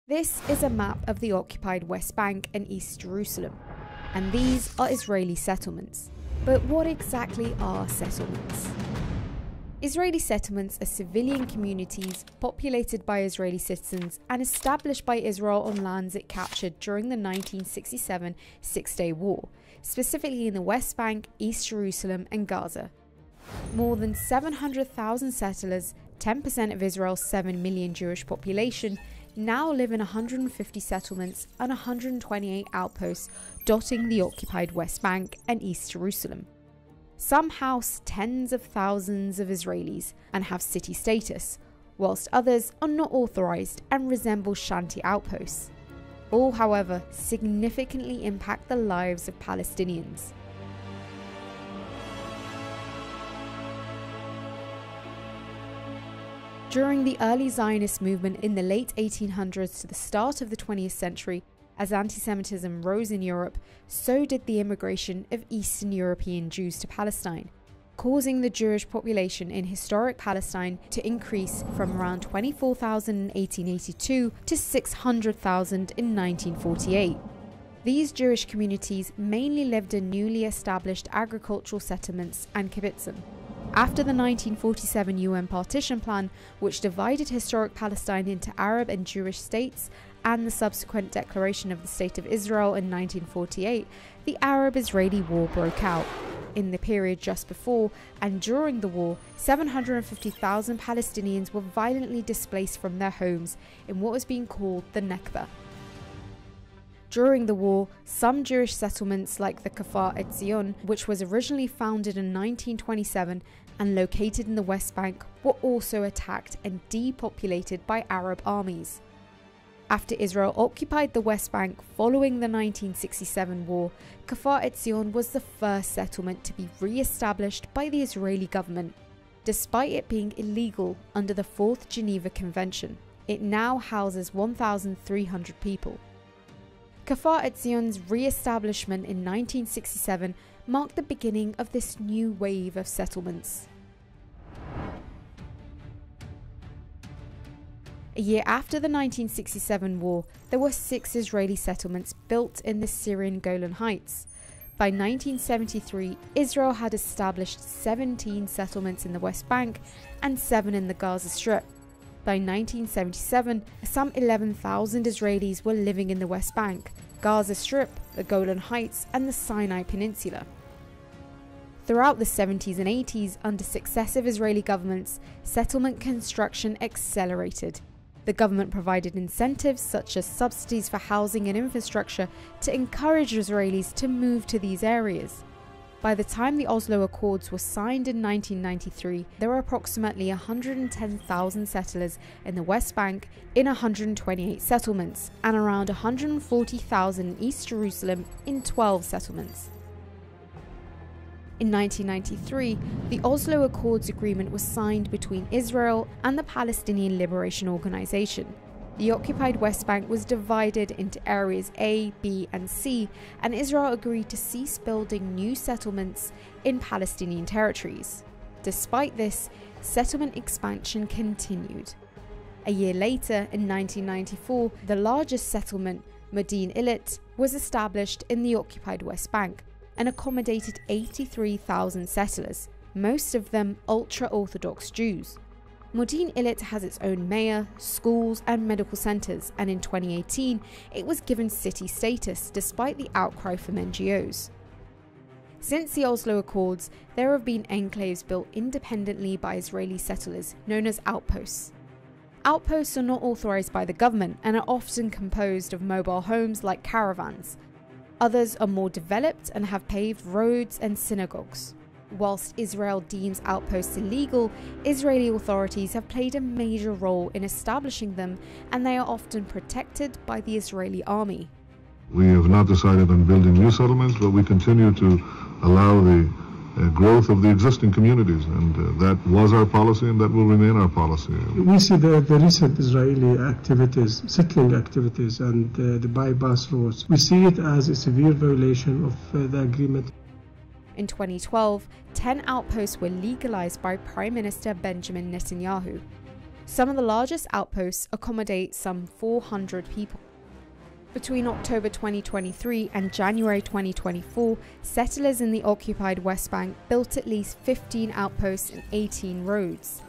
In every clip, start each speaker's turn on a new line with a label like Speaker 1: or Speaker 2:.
Speaker 1: This is a map of the occupied West Bank and East Jerusalem, and these are Israeli settlements. But what exactly are settlements? Israeli settlements are civilian communities populated by Israeli citizens and established by Israel on lands it captured during the 1967 Six-Day War, specifically in the West Bank, East Jerusalem and Gaza. More than 700,000 settlers, 10% of Israel's 7 million Jewish population, now live in 150 settlements and 128 outposts dotting the occupied West Bank and East Jerusalem. Some house tens of thousands of Israelis and have city status, whilst others are not authorized and resemble shanty outposts. All, however, significantly impact the lives of Palestinians. During the early Zionist movement in the late 1800s to the start of the 20th century, as anti-Semitism rose in Europe, so did the immigration of Eastern European Jews to Palestine, causing the Jewish population in historic Palestine to increase from around 24,000 in 1882 to 600,000 in 1948. These Jewish communities mainly lived in newly established agricultural settlements and kibbutzim. After the 1947 UN partition plan, which divided historic Palestine into Arab and Jewish states, and the subsequent declaration of the State of Israel in 1948, the Arab-Israeli War broke out. In the period just before and during the war, 750,000 Palestinians were violently displaced from their homes in what was being called the Nakba. During the war, some Jewish settlements like the Kfar Etzion, which was originally founded in 1927 and located in the West Bank, were also attacked and depopulated by Arab armies. After Israel occupied the West Bank following the 1967 war, Kfar Etzion was the first settlement to be re-established by the Israeli government. Despite it being illegal under the Fourth Geneva Convention, it now houses 1,300 people. Kfar Etzion's re-establishment in 1967 marked the beginning of this new wave of settlements. A year after the 1967 war, there were 6 Israeli settlements built in the Syrian Golan Heights. By 1973, Israel had established 17 settlements in the West Bank and 7 in the Gaza Strip. By 1977, some 11,000 Israelis were living in the West Bank, Gaza Strip, the Golan Heights and the Sinai Peninsula. Throughout the 70s and 80s, under successive Israeli governments, settlement construction accelerated. The government provided incentives such as subsidies for housing and infrastructure to encourage Israelis to move to these areas. By the time the Oslo Accords were signed in 1993, there were approximately 110,000 settlers in the West Bank in 128 settlements, and around 140,000 in East Jerusalem in 12 settlements. In 1993, the Oslo Accords agreement was signed between Israel and the Palestinian Liberation Organization. The occupied West Bank was divided into areas A, B and C, and Israel agreed to cease building new settlements in Palestinian territories. Despite this, settlement expansion continued. A year later, in 1994, the largest settlement, Modi'in Illit, was established in the occupied West Bank and accommodated 83,000 settlers, most of them ultra-Orthodox Jews. Modi'in Illit has its own mayor, schools and medical centres, and in 2018 it was given city status despite the outcry from NGOs. Since the Oslo Accords, there have been enclaves built independently by Israeli settlers, known as outposts. Outposts are not authorised by the government and are often composed of mobile homes like caravans. Others are more developed and have paved roads and synagogues. Whilst Israel deems outposts illegal, Israeli authorities have played a major role in establishing them, and they are often protected by the Israeli army.
Speaker 2: We have not decided on building new settlements, but we continue to allow the growth of the existing communities, and that was our policy and that will remain our policy.
Speaker 3: We see the recent Israeli activities, settling activities and the bypass roads. We see it as a severe violation of the agreement.
Speaker 1: In 2012, 10 outposts were legalized by Prime Minister Benjamin Netanyahu. Some of the largest outposts accommodate some 400 people. Between October 2023 and January 2024, settlers in the occupied West Bank built at least 15 outposts and 18 roads.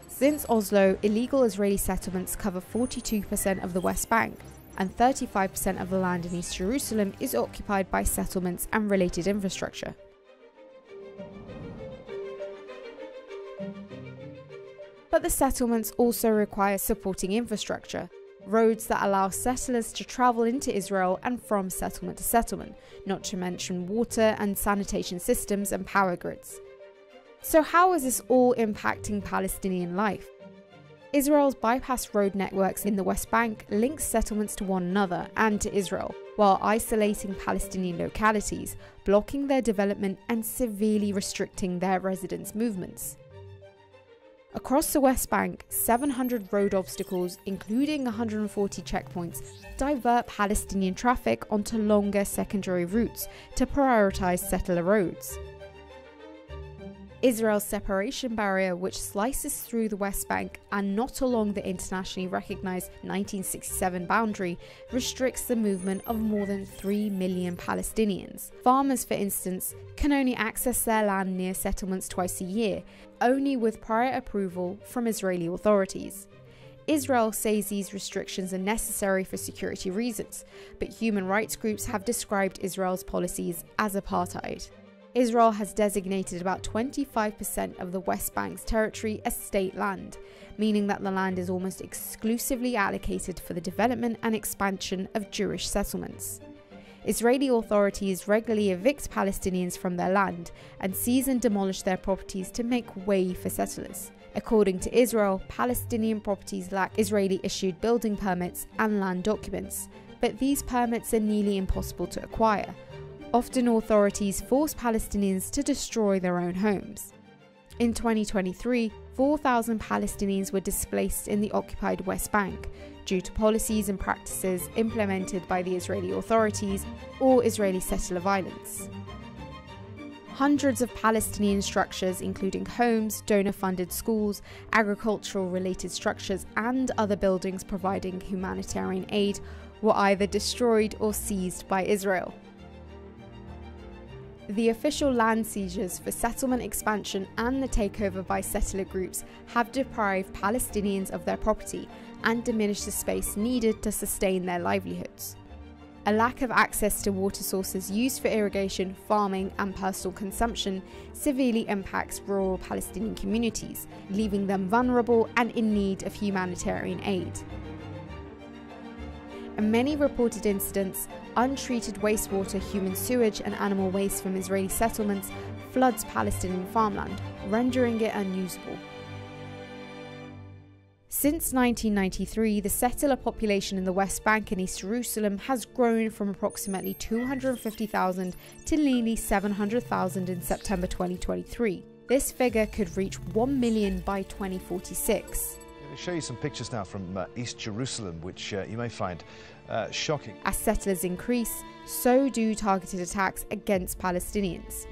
Speaker 1: Since Oslo, illegal Israeli settlements cover 42% of the West Bank, and 35% of the land in East Jerusalem is occupied by settlements and related infrastructure. But the settlements also require supporting infrastructure, roads that allow settlers to travel into Israel and from settlement to settlement, not to mention water and sanitation systems and power grids. So how is this all impacting Palestinian life? Israel's bypass road networks in the West Bank link settlements to one another and to Israel, while isolating Palestinian localities, blocking their development and severely restricting their residents' movements. Across the West Bank, 700 road obstacles, including 140 checkpoints, divert Palestinian traffic onto longer secondary routes to prioritise settler roads. Israel's separation barrier, which slices through the West Bank and not along the internationally recognised 1967 boundary, restricts the movement of more than 3 million Palestinians. Farmers, for instance, can only access their land near settlements twice a year, only with prior approval from Israeli authorities. Israel says these restrictions are necessary for security reasons, but human rights groups have described Israel's policies as apartheid. Israel has designated about 25% of the West Bank's territory as state land, meaning that the land is almost exclusively allocated for the development and expansion of Jewish settlements. Israeli authorities regularly evict Palestinians from their land and seize and demolish their properties to make way for settlers. According to Israel, Palestinian properties lack Israeli-issued building permits and land documents, but these permits are nearly impossible to acquire. Often authorities force Palestinians to destroy their own homes. In 2023, 4,000 Palestinians were displaced in the occupied West Bank due to policies and practices implemented by the Israeli authorities or Israeli settler violence. Hundreds of Palestinian structures, including homes, donor-funded schools, agricultural-related structures, and other buildings providing humanitarian aid, were either destroyed or seized by Israel. The official land seizures for settlement expansion and the takeover by settler groups have deprived Palestinians of their property and diminished the space needed to sustain their livelihoods. A lack of access to water sources used for irrigation, farming, and personal consumption severely impacts rural Palestinian communities, leaving them vulnerable and in need of humanitarian aid. In many reported incidents, untreated wastewater, human sewage, and animal waste from Israeli settlements floods Palestinian farmland, rendering it unusable. Since 1993, the settler population in the West Bank and East Jerusalem has grown from approximately 250,000 to nearly 700,000 in September 2023. This figure could reach 1 million by 2046.
Speaker 4: I'll show you some pictures now from East Jerusalem, which you may find shocking.
Speaker 1: As settlers increase, so do targeted attacks against Palestinians.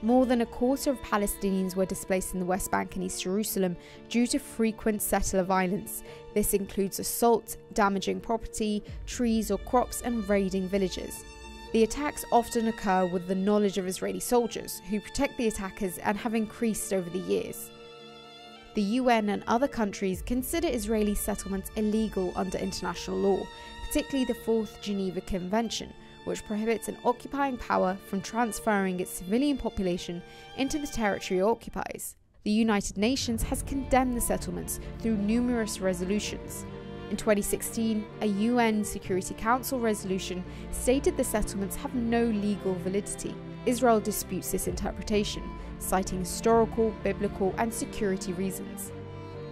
Speaker 1: More than a quarter of Palestinians were displaced in the West Bank and East Jerusalem due to frequent settler violence. This includes assault, damaging property, trees or crops, and raiding villages. The attacks often occur with the knowledge of Israeli soldiers, who protect the attackers and have increased over the years. The UN and other countries consider Israeli settlements illegal under international law, particularly the Fourth Geneva Convention, which prohibits an occupying power from transferring its civilian population into the territory it occupies. The United Nations has condemned the settlements through numerous resolutions. In 2016, a UN Security Council resolution stated the settlements have no legal validity. Israel disputes this interpretation, citing historical, biblical, and security reasons.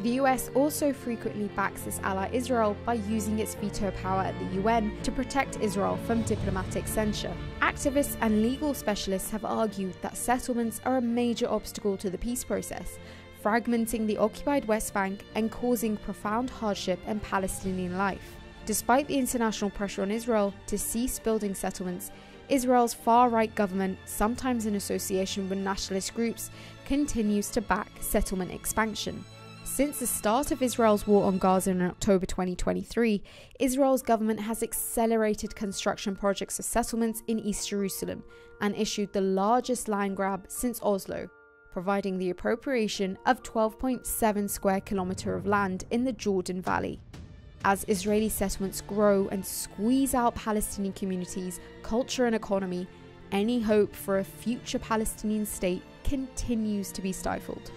Speaker 1: The US also frequently backs its ally Israel by using its veto power at the UN to protect Israel from diplomatic censure. Activists and legal specialists have argued that settlements are a major obstacle to the peace process, fragmenting the occupied West Bank and causing profound hardship in Palestinian life. Despite the international pressure on Israel to cease building settlements, Israel's far-right government, sometimes in association with nationalist groups, continues to back settlement expansion. Since the start of Israel's war on Gaza in October 2023, Israel's government has accelerated construction projects of settlements in East Jerusalem and issued the largest land grab since Oslo, providing the appropriation of 12.7 square kilometers of land in the Jordan Valley. As Israeli settlements grow and squeeze out Palestinian communities, culture and economy, any hope for a future Palestinian state continues to be stifled.